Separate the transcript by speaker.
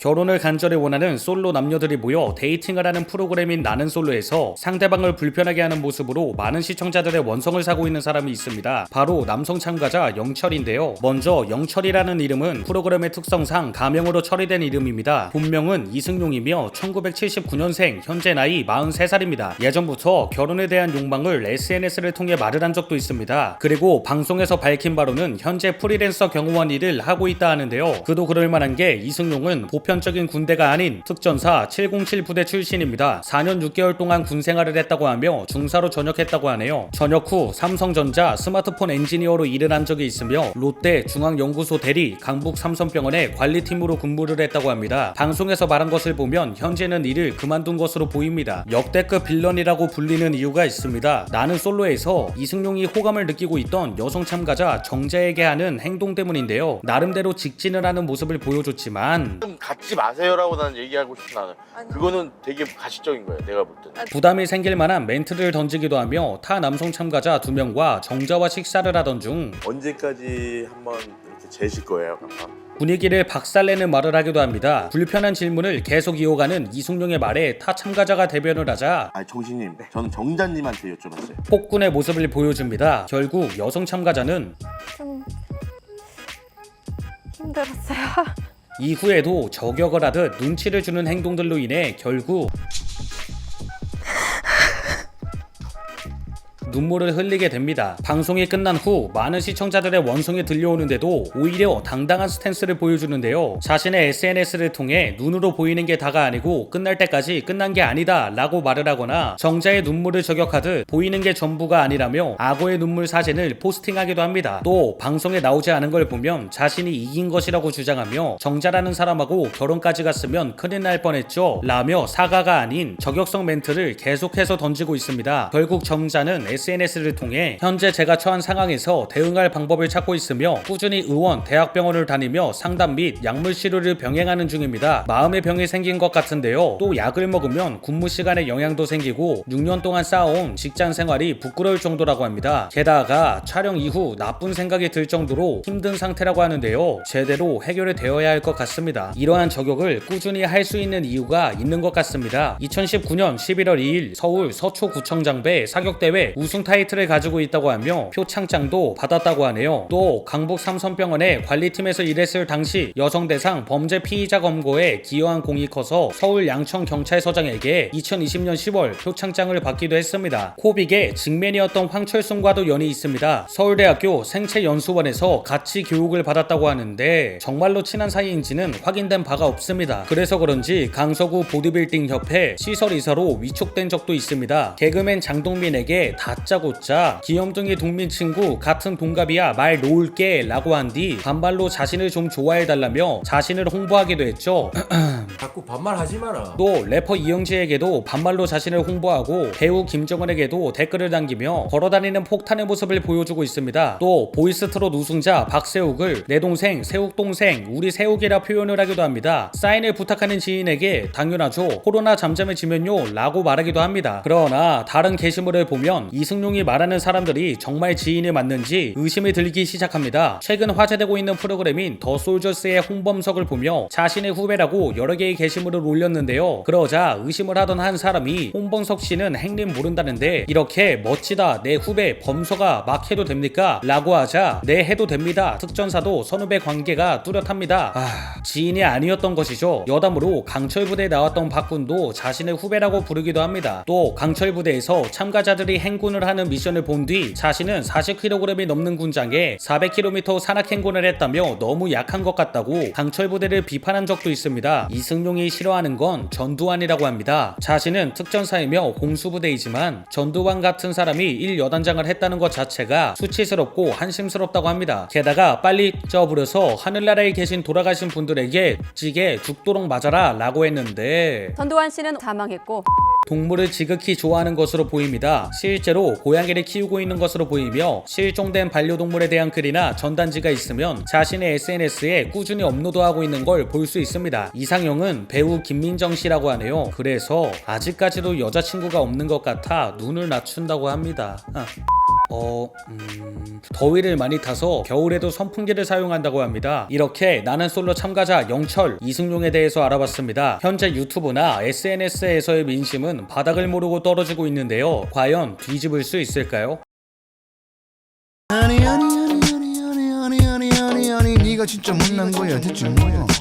Speaker 1: 결혼을 간절히 원하는 솔로 남녀들이 모여 데이팅을 하는 프로그램인 나는 솔로에서 상대방을 불편하게 하는 모습으로 많은 시청자들의 원성을 사고 있는 사람이 있습니다. 바로 남성 참가자 영철인데요. 먼저 영철이라는 이름은 프로그램의 특성상 가명으로 처리된 이름입니다. 본명은 이승용이며 1979년생, 현재 나이 43살입니다. 예전부터 결혼에 대한 욕망을 SNS를 통해 말을 한 적도 있습니다. 그리고 방송에서 밝힌 바로는 현재 프리랜서 경호원 일을 하고 있다 하는데요. 그도 그럴 만한 게 이승용은 보편적인 군대가 아닌 특전사 707 부대 출신입니다. 4년 6개월 동안 군 생활을 했다고 하며 중사로 전역했다고 하네요. 전역 후 삼성전자 스마트폰 엔지니어로 일을 한 적이 있으며 롯데 중앙연구소 대리, 강북 삼성병원의 관리팀으로 근무를 했다고 합니다. 방송에서 말한 것을 보면 현재는 일을 그만둔 것으로 보입니다. 역대급 빌런이라고 불리는 이유가 있습니다. 나는 솔로에서 이승용이 호감을 느끼고 있던 여성 참가자 정자에게 하는 행동 때문인데요. 나름대로 직진을 하는 모습을 보여줬지만
Speaker 2: 좀 갖지 마세요라고 나는 얘기하고 싶진 않아요. 그거는 되게 가식적인 거예요, 내가 볼 때는.
Speaker 1: 부담이 생길 만한 멘트를 던지기도 하며 타 남성 참가자 2명과 정자와 식사를 하던 중
Speaker 2: 언제까지 한번 이렇게 재실 거예요, 그럼?
Speaker 1: 분위기를 박살내는 말을 하기도 합니다. 불편한 질문을 계속 이어가는 이승용의 말에 타 참가자가 대변을 하자
Speaker 2: 정신님, 저는 정자님한테 여쭤봤어요.
Speaker 1: 폭군의 모습을 보여줍니다. 결국 여성 참가자는
Speaker 3: 좀 힘들었어요.
Speaker 1: 이후에도 저격을 하듯 눈치를 주는 행동들로 인해 결국 눈물을 흘리게 됩니다. 방송이 끝난 후 많은 시청자들의 원성이 들려오는데도 오히려 당당한 스탠스를 보여주는데요. 자신의 SNS를 통해 눈으로 보이는 게 다가 아니고 끝날 때까지 끝난 게 아니다 라고 말을 하거나 정자의 눈물을 저격하듯 보이는 게 전부가 아니라며 악어의 눈물 사진을 포스팅하기도 합니다. 또 방송에 나오지 않은 걸 보면 자신이 이긴 것이라고 주장하며 정자라는 사람하고 결혼까지 갔으면 큰일 날 뻔했죠 라며 사과가 아닌 저격성 멘트를 계속해서 던지고 있습니다. 결국 정자는 SNS를 통해 현재 제가 처한 상황에서 대응할 방법을 찾고 있으며 꾸준히 의원, 대학병원을 다니며 상담 및 약물 치료를 병행하는 중입니다. 마음의 병이 생긴 것 같은데요. 또 약을 먹으면 근무 시간에 영향도 생기고 6년 동안 쌓아온 직장 생활이 부끄러울 정도라고 합니다. 게다가 촬영 이후 나쁜 생각이 들 정도로 힘든 상태라고 하는데요. 제대로 해결이 되어야 할 것 같습니다. 이러한 저격을 꾸준히 할 수 있는 이유가 있는 것 같습니다. 2019년 11월 2일 서울 서초구청장배 사격대회 우승 타이틀을 가지고 있다고 하며 표창장도 받았다고 하네요. 또 강북 삼성병원의 관리팀에서 일했을 당시 여성 대상 범죄 피의자 검거에 기여한 공이 커서 서울 양천 경찰서장에게 2020년 10월 표창장을 받기도 했습니다. 코빅의 직맨이었던 황철순과도 연이 있습니다. 서울대학교 생체연수원에서 같이 교육을 받았다고 하는데 정말로 친한 사이인지는 확인된 바가 없습니다. 그래서 그런지 강서구 보디빌딩 협회 시설이사로 위촉된 적도 있습니다. 개그맨 장동민에게 다짜고짜 귀염둥이 동민 친구 같은 동갑이야 말 놓을게 라고 한 뒤 반발로 자신을 좀 좋아해달라며 자신을 홍보하기도 했죠.
Speaker 4: 자꾸 반말하지 마라.
Speaker 1: 또 래퍼 이영지에게도 반말로 자신을 홍보하고 배우 김정은에게도 댓글을 남기며 걸어다니는 폭탄의 모습을 보여주고 있습니다. 또 보이스트롯 우승자 박세욱을 내 동생 세욱 동생 우리 세욱이라 표현을 하기도 합니다. 사인을 부탁하는 지인에게 당연하죠 코로나 잠잠해지면요 라고 말하기도 합니다. 그러나 다른 게시물을 보면 이승용이 말하는 사람들이 정말 지인이 맞는지 의심이 들기 시작합니다. 최근 화제되고 있는 프로그램인 더 솔저스의 홍범석을 보며 자신의 후배라고 여러 개의 게시물을 올렸는데요. 그러자 의심을 하던 한 사람이 홍범석 씨는 행림 모른다는데 이렇게 멋지다 내 후배 범석아 막 해도 됩니까? 라고 하자 네 해도 됩니다. 특전사도 선후배 관계가 뚜렷합니다. 지인이 아니었던 것이죠. 여담으로 강철부대에 나왔던 박군도 자신의 후배라고 부르기도 합니다. 또 강철부대에서 참가자들이 행군을 하는 미션을 본 뒤 자신은 40kg이 넘는 군장에 400km 산악 행군을 했다며 너무 약한 것 같다고 강철부대를 비판한 적도 있습니다. 이승용이 싫어하는 건 전두환이라고 합니다. 자신은 특전사이며 공수부대이지만 전두환 같은 사람이 1여단장을 했다는 것 자체가 수치스럽고 한심스럽다고 합니다. 게다가 빨리 쪄부려서 하늘나라에 계신 돌아가신 분들에게 찌게 죽도록 맞아라 라고 했는데
Speaker 3: 전두환 씨는 사망했고
Speaker 1: 동물을 지극히 좋아하는 것으로 보입니다. 실제로 고양이를 키우고 있는 것으로 보이며 실종된 반려동물에 대한 글이나 전단지가 있으면 자신의 SNS에 꾸준히 업로드하고 있는 걸 볼 수 있습니다. 이상형은 배우 김민정 씨라고 하네요. 그래서 아직까지도 여자친구가 없는 것 같아 눈을 낮춘다고 합니다. 더위를 많이 타서 겨울에도 선풍기를 사용한다고 합니다. 이렇게 나는 솔로 참가자 영철, 이승용에 대해서 알아봤습니다. 현재 유튜브나 SNS에서의 민심은 바닥을 모르고 떨어지고 있는데요. 과연 뒤집을 수 있을까요?
Speaker 3: 아니 네가 진짜 못난 거야 대체 뭐야.